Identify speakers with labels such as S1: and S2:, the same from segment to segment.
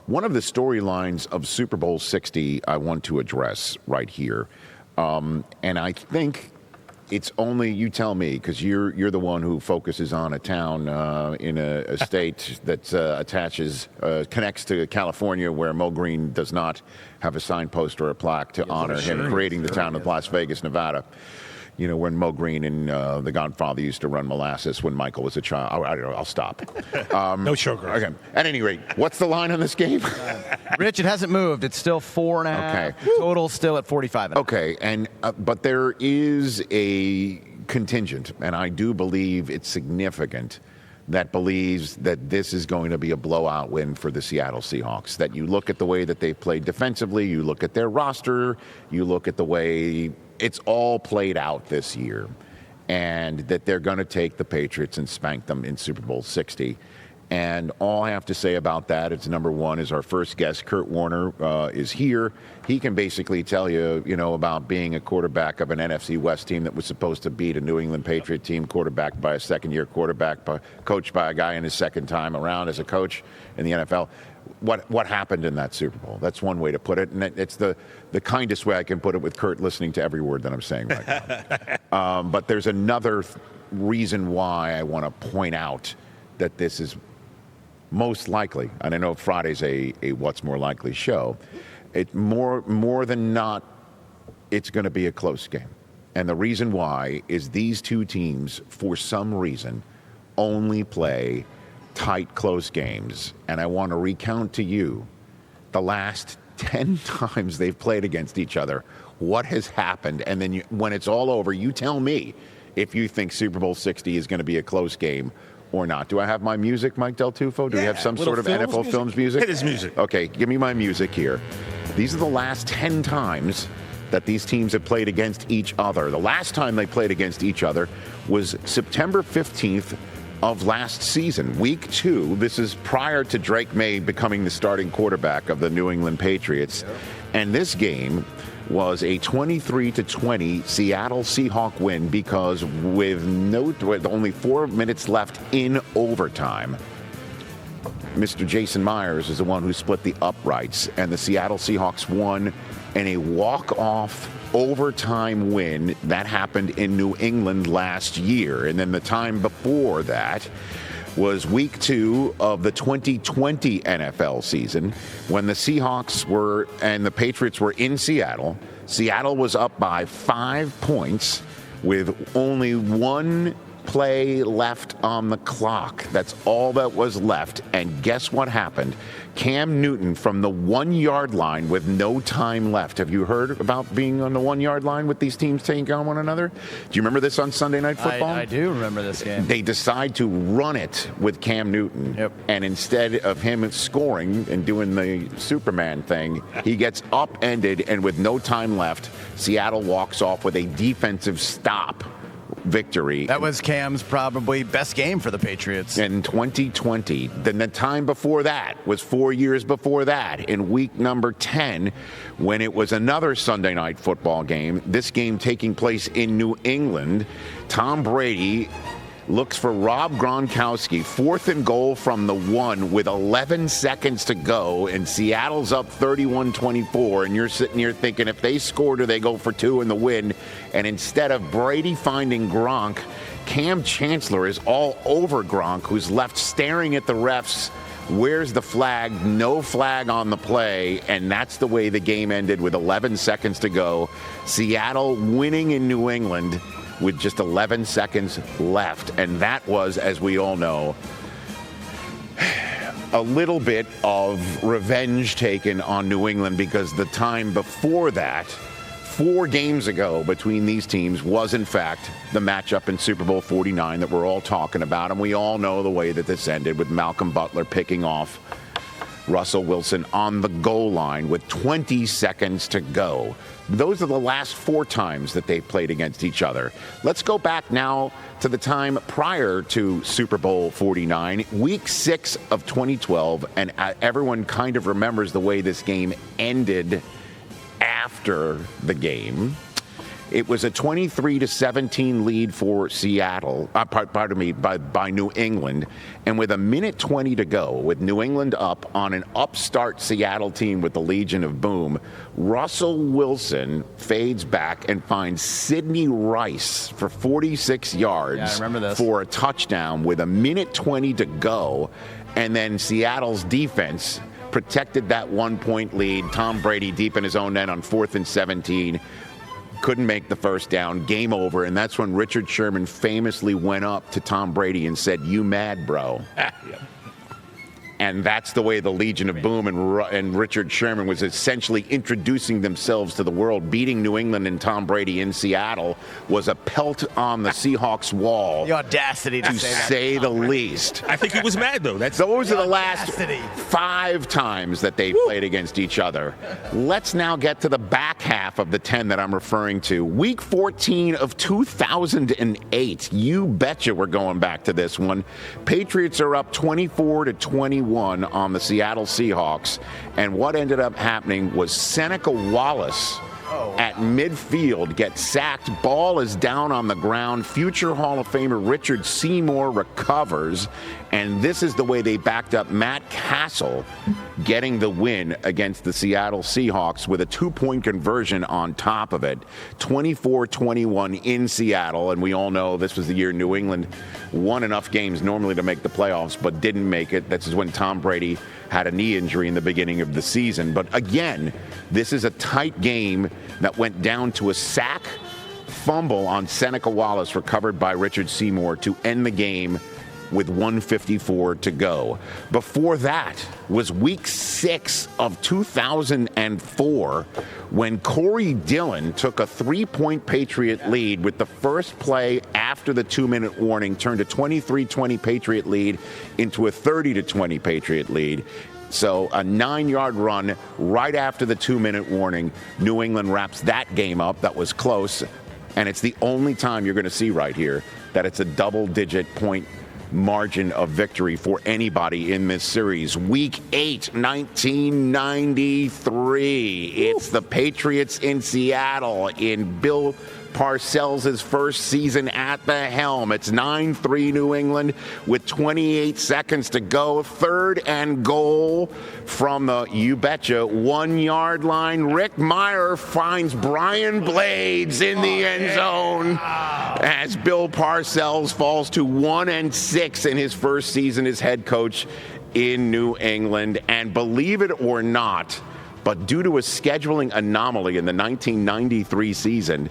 S1: One of the storylines of Super Bowl 60 I want to address right here. And I think it's only, you tell me, because you're the one who focuses on a town in a state that connects to California, where Mo Green does not have a signpost or a plaque to honor him creating the town of Las Vegas, Nevada. You know, when Mo Green and The Godfather used to run molasses when Michael was a child. I don't know. I'll stop.
S2: No sugar.
S1: Okay. At any rate, what's the line on this game?
S3: Rich, it hasn't moved. It's still 4.5.
S1: Okay.
S3: Total still at 45.
S1: Okay. And but there is a contingent, and I do believe it's significant, that believes that this is going to be a blowout win for the Seattle Seahawks. That you look at the way that they've played defensively, you look at their roster, you look at the way it's all played out this year, and that they're going to take the Patriots and spank them in Super Bowl 60. And all I have to say about that is, number one, is our first guest, Kurt Warner, is here. He can basically tell you, about being a quarterback of an NFC West team that was supposed to beat a New England Patriot team, quarterbacked by a second-year quarterback, coached by a guy in his second time around as a coach in the NFL. What happened in that Super Bowl? That's one way to put it, and it's the kindest way I can put it, with Kurt listening to every word that I'm saying right now. But there's another reason why I want to point out that this is most likely, and I know Friday's a what's more likely show, it's more than not, it's going to be a close game. And the reason why is these two teams, for some reason, only play tight, close games. And I want to recount to you the last 10 times they've played against each other, what has happened. And then when it's all over, you tell me if you think Super Bowl 60 is going to be a close game or not. Do I have my music, Mike Del Tufo? Do we have some sort of NFL Films music?
S2: It is music.
S1: Okay, give me my music here. These are the last 10 times that these teams have played against each other. The last time they played against each other was September 15th of last season, week 2. This is prior to Drake May becoming the starting quarterback of the New England Patriots. Yep. And this game was a 23-20 Seattle Seahawks win, because with only 4 minutes left in overtime, Mr. Jason Myers is the one who split the uprights, and the Seattle Seahawks won in a walk-off overtime win that happened in New England last year. And then the time before that was week 2 of the 2020 NFL season, when the Seahawks and the Patriots were in Seattle. Seattle was up by 5 points with only 1 play left on the clock. That's all that was left. And guess what happened? Cam Newton from the 1-yard line with no time left. Have you heard about being on the 1-yard line with these teams taking on one another? Do you remember this on Sunday Night Football?
S3: I do remember this game.
S1: They decide to run it with Cam Newton. Yep. And instead of him scoring and doing the Superman thing, he gets upended, and with no time left, Seattle walks off with a defensive stop victory.
S3: That was Cam's probably best game for the Patriots.
S1: In 2020. Then the time before that was 4 years before that, in week number 10, when it was another Sunday Night Football game, this game taking place in New England. Tom Brady looks for Rob Gronkowski, 4th and goal from the 1 with 11 seconds to go, and Seattle's up 31-24, and you're sitting here thinking, if they score, do they go for 2 in the win? And instead of Brady finding Gronk, Cam Chancellor is all over Gronk, who's left staring at the refs. Where's the flag? No flag on the play, and that's the way the game ended with 11 seconds to go. Seattle winning in New England with just 11 seconds left. And that was, as we all know, a little bit of revenge taken on New England, because the time before that, 4 games ago between these teams, was in fact the matchup in Super Bowl 49 that we're all talking about. And we all know the way that this ended, with Malcolm Butler picking off Russell Wilson on the goal line with 20 seconds to go. Those are the last 4 times that they've played against each other. Let's go back now to the time prior to Super Bowl 49, week 6 of 2012, and everyone kind of remembers the way this game ended after the game. It was a 23-17 lead for Seattle, by New England. And with 1:20 to go, with New England up on an upstart Seattle team with the Legion of Boom, Russell Wilson fades back and finds Sidney Rice for 46 yards
S3: I remember this.
S1: for a touchdown with 1:20 to go. And then Seattle's defense protected that 1-point lead. Tom Brady deep in his own net on 4th and 17. Couldn't make the first down. Game over. And that's when Richard Sherman famously went up to Tom Brady and said, "You mad, bro?" And that's the way the Legion of Boom and Richard Sherman was essentially introducing themselves to the world. Beating New England and Tom Brady in Seattle was a pelt on the Seahawks wall.
S3: The audacity to
S1: say the least.
S2: I think he was mad, though.
S1: Those are the last 5 times that they played against each other. Let's now get to the back half of the 10 that I'm referring to. Week 14 of 2008. You betcha we're going back to this one. Patriots are up 24-21 on the Seattle Seahawks. And what ended up happening was Seneca Wallace at midfield gets sacked. Ball is down on the ground. Future Hall of Famer Richard Seymour recovers. And this is the way they backed up Matt Castle getting the win against the Seattle Seahawks with a 2-point conversion on top of it. 24-21 in Seattle. And we all know this was the year New England won enough games normally to make the playoffs, but didn't make it. This is when Tom Brady had a knee injury in the beginning of the season. But again, this is a tight game that went down to a sack fumble on Seneca Wallace recovered by Richard Seymour to end the game with 1:54 to go. Before that was week 6 of 2004 when Corey Dillon took a 3-point Patriot lead with the first play after the 2-minute warning, turned a 23-20 Patriot lead into a 30-20 Patriot lead. So a 9-yard run right after the 2-minute warning. New England wraps that game up. That was close. And it's the only time you're going to see right here that it's a double-digit point margin of victory for anybody in this series. Week 8, 1993. It's the Patriots in Seattle in Bill Parcells' first season at the helm. It's 9-3 New England with 28 seconds to go. 3rd and goal from the, you betcha, 1-yard line. Rick Meyer finds Brian Blades in the end zone as Bill Parcells falls to 1-6 in his first season as head coach in New England. And believe it or not, but due to a scheduling anomaly in the 1993 season,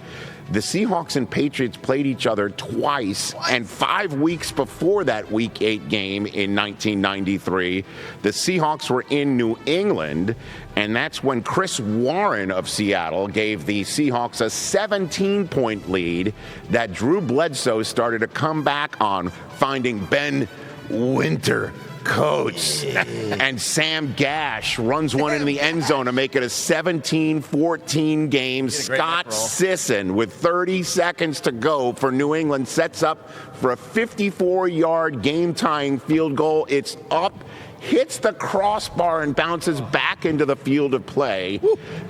S1: the Seahawks and Patriots played each other twice, and 5 weeks before that Week 8 game in 1993, the Seahawks were in New England, and that's when Chris Warren of Seattle gave the Seahawks a 17-point lead that Drew Bledsoe started to come back on, finding Ben Winter Coates. And Sam Gash runs one in the end zone to make it a 17-14 game. Scott Sisson, with 30 seconds to go for New England, sets up for a 54-yard game-tying field goal. It's up, hits the crossbar, and bounces back into the field of play.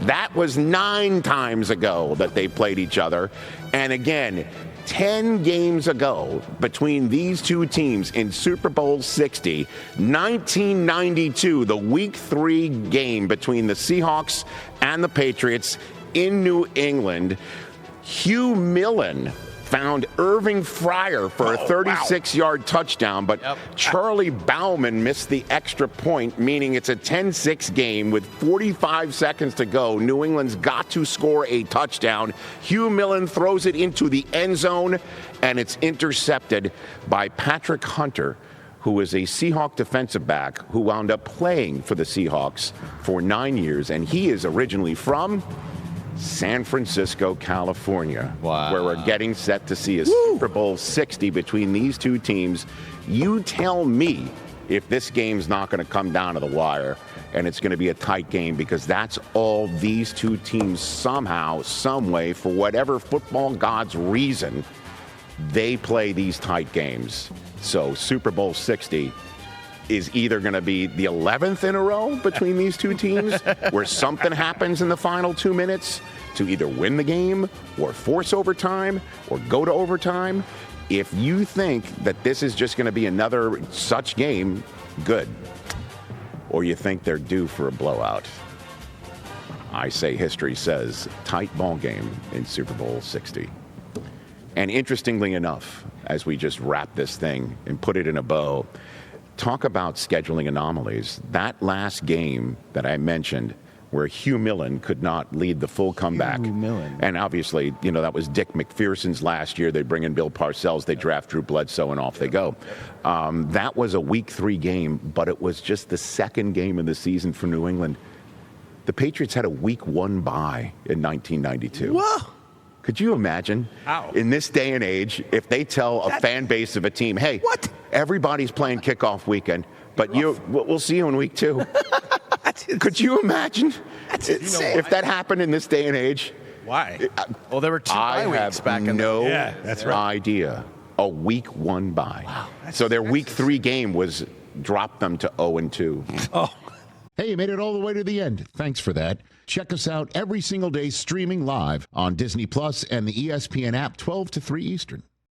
S1: That was 9 times ago that they played each other. And again, 10 games ago between these two teams in Super Bowl 60, 1992, the Week 3 game between the Seahawks and the Patriots in New England, Hugh Millen found Irving Fryer for a 36-yard touchdown, but Charlie Bauman missed the extra point, meaning it's a 10-6 game with 45 seconds to go. New England's got to score a touchdown. Hugh Millen throws it into the end zone, and it's intercepted by Patrick Hunter, who is a Seahawk defensive back who wound up playing for the Seahawks for 9 years, and he is originally from San Francisco, California, where we're getting set to see a Super Bowl 60 between these two teams. You tell me if this game's not going to come down to the wire and it's going to be a tight game, because that's all these two teams somehow, some way, for whatever football god's reason, they play these tight games. So Super Bowl 60 is either going to be the 11th in a row between these two teams where something happens in the final 2 minutes to either win the game or force overtime or go to overtime. If you think that this is just going to be another such game, good. Or you think they're due for a blowout. I say history says tight ball game in Super Bowl 60. And interestingly enough, as we just wrap this thing and put it in a bow, talk about scheduling anomalies. That last game that I mentioned where Hugh Millen could not lead the full comeback.
S3: Hugh Millen.
S1: And obviously, that was Dick McPherson's last year. They bring in Bill Parcells, they draft Drew Bledsoe, and off they go. That was a Week 3 game, but it was just the second game of the season for New England. The Patriots had a Week 1 bye in 1992.
S3: Whoa!
S1: Could you imagine, in this day and age, if they tell a fan base of a team, hey, everybody's playing kickoff weekend, but we'll see you in Week 2. Could you imagine if that happened in this day and age?
S2: Why?
S3: Well, there were 2 bye weeks back in
S1: no
S2: that's right.
S1: idea. A Week 1 bye. Wow, so their Week 3 game was dropped them to 0-2.
S2: Oh.
S4: Hey, you made it all the way to the end. Thanks for that. Check us out every single day streaming live on Disney Plus and the ESPN app 12 to 3 Eastern.